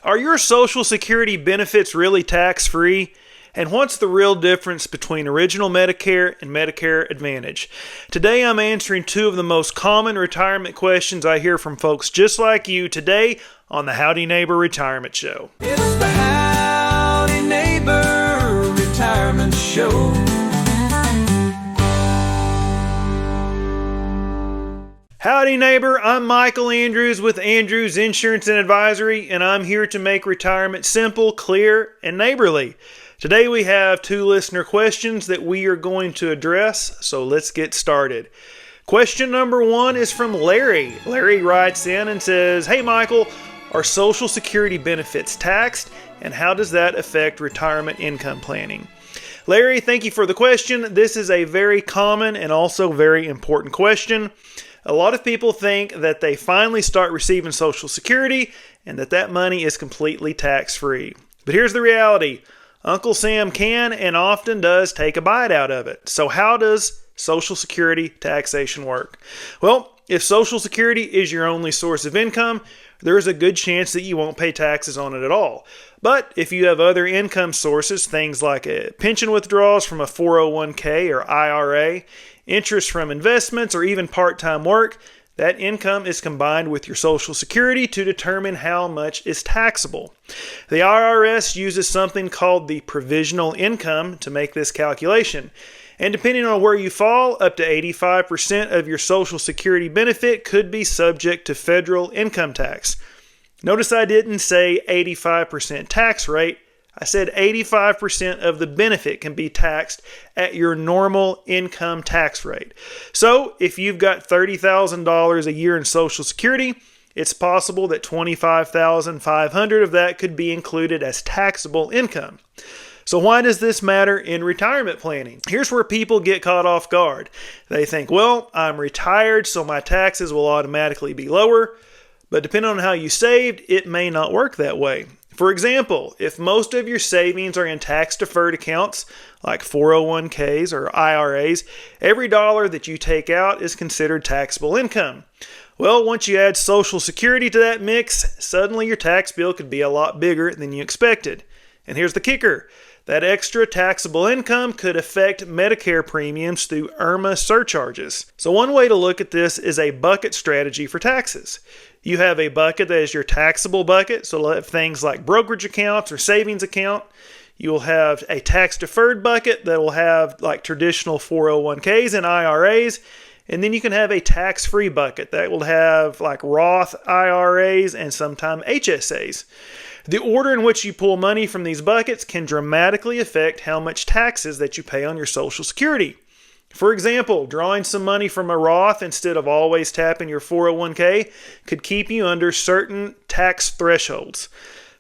Are your Social Security benefits really tax-free? And what's the real difference between Original Medicare and Medicare Advantage? Today I'm answering two of the most common retirement questions I hear from folks just like you today on the Howdy Neighbor Retirement Show. It's the Howdy Neighbor Retirement Show. Howdy neighbor, I'm Michael Andrews with Andrews Insurance and Advisory, and I'm here to make retirement simple, clear, and neighborly. Today we have two listener questions that we are going to address, so let's get started. Question number one is from Larry. Larry writes in and says, "Hey Michael, are Social Security benefits taxed, and how does that affect retirement income planning?" Larry, thank you for the question. This is a very common and also very important question. A lot of people think that they finally start receiving Social Security and that money is completely tax-free. But here's the reality. Uncle Sam can and often does take a bite out of it. So how does Social Security taxation work? Well, if Social Security is your only source of income, there is a good chance that you won't pay taxes on it at all. But if you have other income sources, things like pension withdrawals from a 401k or IRA, interest from investments, or even part-time work, that income is combined with your Social Security to determine how much is taxable. The IRS uses something called the provisional income to make this calculation. And depending on where you fall, up to 85% of your Social Security benefit could be subject to federal income tax. Notice I didn't say 85% tax rate. I said 85% of the benefit can be taxed at your normal income tax rate. So if you've got $30,000 a year in Social Security, it's possible that $25,500 of that could be included as taxable income. So why does this matter in retirement planning? Here's where people get caught off guard. They think, well, I'm retired, so my taxes will automatically be lower. But depending on how you saved, it may not work that way. For example, if most of your savings are in tax-deferred accounts like 401ks or IRAs, every dollar that you take out is considered taxable income. Well, once you add Social Security to that mix, suddenly your tax bill could be a lot bigger than you expected. And here's the kicker. That extra taxable income could affect Medicare premiums through IRMA surcharges. So one way to look at this is a bucket strategy for taxes. You have a bucket that is your taxable bucket, so it'll have things like brokerage accounts or savings account. You'll have a tax-deferred bucket that will have like traditional 401ks and IRAs. And then you can have a tax-free bucket that will have like Roth IRAs and sometimes HSAs. The order in which you pull money from these buckets can dramatically affect how much taxes that you pay on your Social Security. For example, drawing some money from a Roth instead of always tapping your 401k could keep you under certain tax thresholds.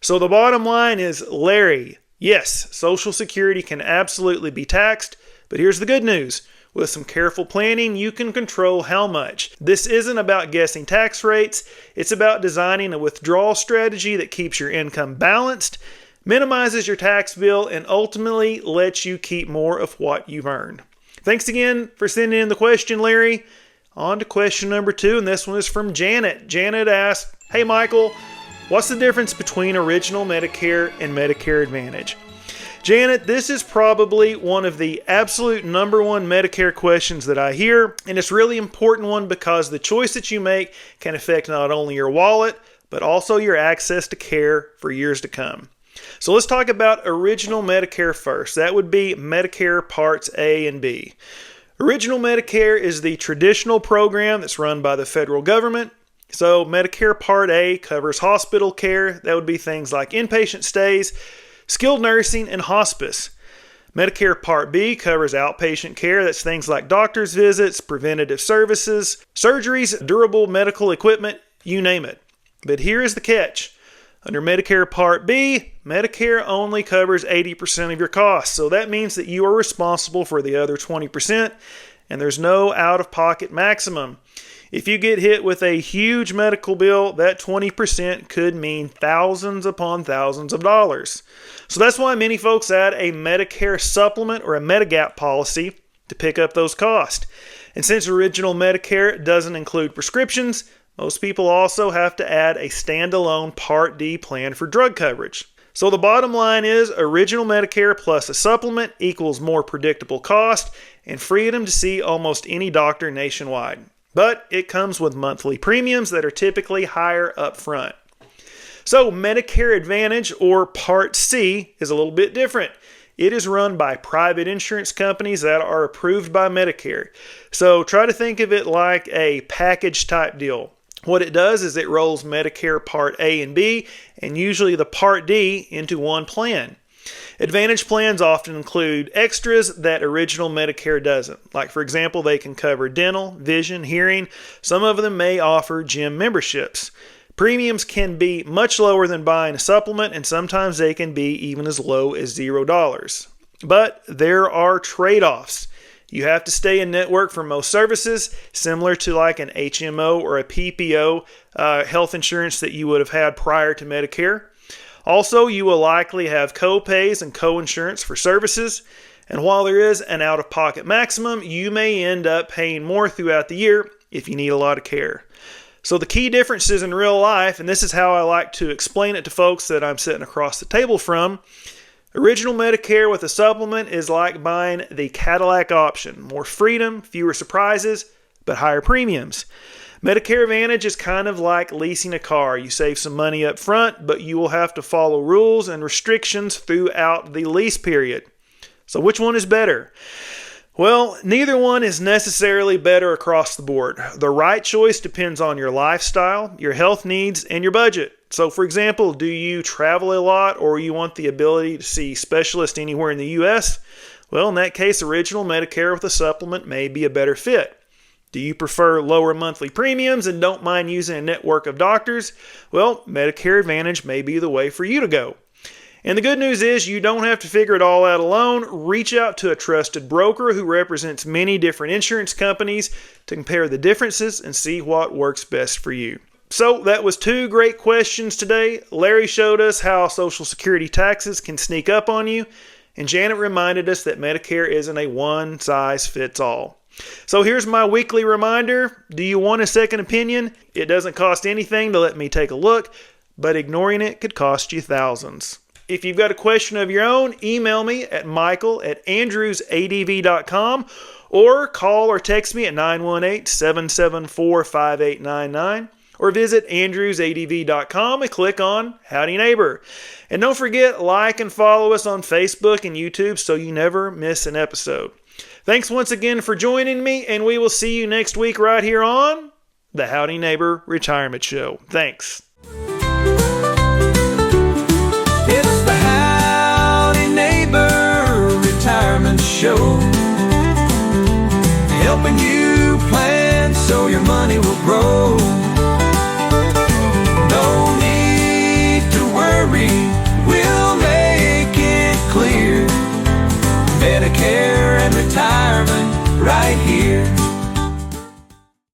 So the bottom line is, Larry, yes, Social Security can absolutely be taxed, but here's the good news. With some careful planning, you can control how much. This isn't about guessing tax rates. It's about designing a withdrawal strategy that keeps your income balanced, minimizes your tax bill, and ultimately lets you keep more of what you've earned. Thanks again for sending in the question, Larry. On to question number two, and this one is from Janet. Janet asked, "Hey Michael, what's the difference between Original Medicare and Medicare Advantage?" Janet, this is probably one of the absolute number one Medicare questions that I hear, and it's a really important one because the choice that you make can affect not only your wallet, but also your access to care for years to come. So let's talk about Original Medicare first. That would be Medicare Parts A and B. Original Medicare is the traditional program that's run by the federal government. So Medicare Part A covers hospital care. That would be things like inpatient stays, skilled nursing, and hospice. Medicare Part B covers outpatient care. That's things like doctor's visits, preventative services, surgeries, durable medical equipment, you name it. But here is the catch. Under Medicare Part B, Medicare only covers 80% of your costs. So that means that you are responsible for the other 20%, and there's no out-of-pocket maximum. If you get hit with a huge medical bill, that 20% could mean thousands upon thousands of dollars. So that's why many folks add a Medicare supplement or a Medigap policy to pick up those costs. And since Original Medicare doesn't include prescriptions, Most people also have to add a standalone Part D plan for drug coverage. So the bottom line is original Medicare plus a supplement equals more predictable cost and freedom to see almost any doctor nationwide. But it comes with monthly premiums that are typically higher up front. So Medicare Advantage, or Part C, is a little bit different. It is run by private insurance companies that are approved by Medicare. So try to think of it like a package type deal. What it does is it rolls Medicare Part A and B, and usually the Part D, into one plan. Advantage plans often include extras that original Medicare doesn't. Like, for example, they can cover dental, vision, hearing. Some of them may offer gym memberships. Premiums can be much lower than buying a supplement, and sometimes they can be even as low as $0. But there are trade-offs. You have to stay in network for most services, similar to like an HMO or a PPO health insurance that you would have had prior to Medicare. Also, you will likely have co-pays and co-insurance for services. And while there is an out-of-pocket maximum, you may end up paying more throughout the year if you need a lot of care. So the key differences in real life, and this is how I like to explain it to folks that I'm sitting across the table from. Original Medicare with a supplement is like buying the Cadillac option. More freedom, fewer surprises, but higher premiums. Medicare Advantage is kind of like leasing a car. You save some money up front, but you will have to follow rules and restrictions throughout the lease period. So which one is better? Well, neither one is necessarily better across the board. The right choice depends on your lifestyle, your health needs, and your budget. So for example, do you travel a lot or you want the ability to see specialists anywhere in the U.S.? Well, in that case, original Medicare with a supplement may be a better fit. Do you prefer lower monthly premiums and don't mind using a network of doctors? Well, Medicare Advantage may be the way for you to go. And the good news is you don't have to figure it all out alone. Reach out to a trusted broker who represents many different insurance companies to compare the differences and see what works best for you. So that was 2 great questions today. Larry showed us how Social Security taxes can sneak up on you, and Janet reminded us that Medicare isn't a one-size-fits-all. So here's my weekly reminder. Do you want a second opinion? It doesn't cost anything to let me take a look, but ignoring it could cost you thousands. If you've got a question of your own, email me at michael@andrewsadv.com or call or text me at 918-774-5899 or visit andrewsadv.com and click on Howdy Neighbor. And don't forget, like and follow us on Facebook and YouTube so you never miss an episode. Thanks once again for joining me, and we will see you next week right here on the Howdy Neighbor Retirement Show. Thanks. It's the Howdy Neighbor Retirement Show, helping you plan so your money will grow. No need to worry, we'll make it clear. Medicare and retirement right here.